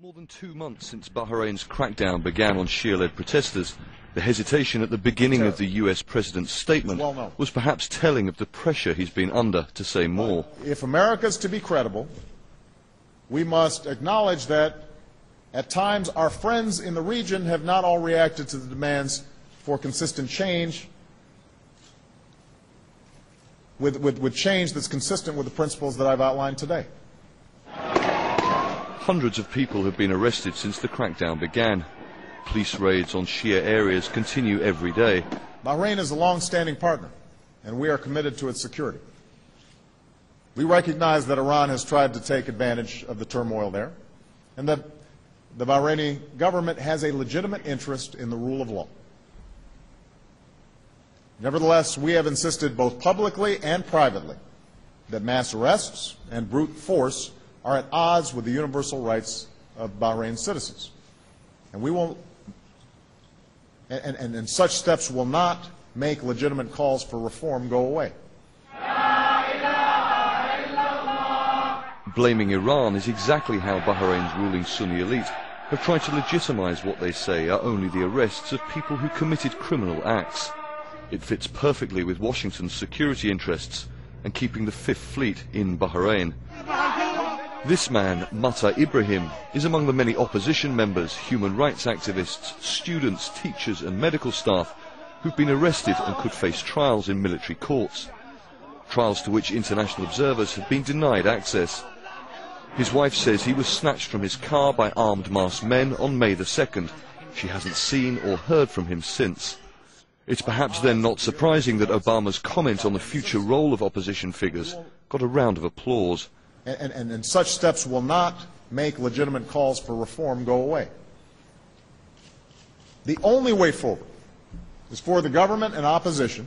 More than 2 months since Bahrain's crackdown began on Shia-led protesters, the hesitation at the beginning of the US president's statement was perhaps telling of the pressure he's been under to say more. If America's to be credible, we must acknowledge that at times our friends in the region have not all reacted to the demands for consistent change with change that's consistent with the principles that I've outlined today. Hundreds of people have been arrested since the crackdown began. Police raids on Shia areas continue every day. Bahrain is a long-standing partner, and we are committed to its security. We recognize that Iran has tried to take advantage of the turmoil there, and that the Bahraini government has a legitimate interest in the rule of law. Nevertheless, we have insisted both publicly and privately that mass arrests and brute force are at odds with the universal rights of Bahrain's citizens. And we will, and such steps will not make legitimate calls for reform go away. Blaming Iran is exactly how Bahrain's ruling Sunni elite have tried to legitimize what they say are only the arrests of people who committed criminal acts. It fits perfectly with Washington's security interests and keeping the Fifth Fleet in Bahrain. This man, Mata Ibrahim, is among the many opposition members, human rights activists, students, teachers and medical staff who've been arrested and could face trials in military courts. Trials to which international observers have been denied access. His wife says he was snatched from his car by armed masked men on May the 2nd. She hasn't seen or heard from him since. It's perhaps then not surprising that Obama's comment on the future role of opposition figures got a round of applause. And such steps will not make legitimate calls for reform go away. The only way forward is for the government and opposition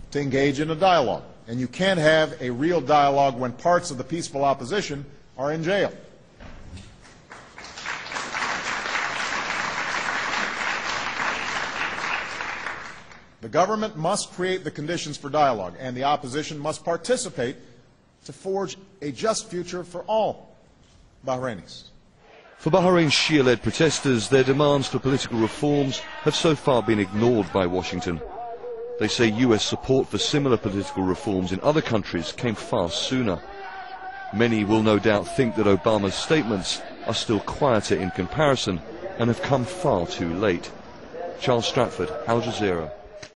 to engage in a dialogue. And you can't have a real dialogue when parts of the peaceful opposition are in jail. The government must create the conditions for dialogue, and the opposition must participate to forge a just future for all Bahrainis. For Bahrain's Shia-led protesters, their demands for political reforms have so far been ignored by Washington. They say US support for similar political reforms in other countries came far sooner. Many will no doubt think that Obama's statements are still quieter in comparison and have come far too late. Charles Stratford, Al Jazeera.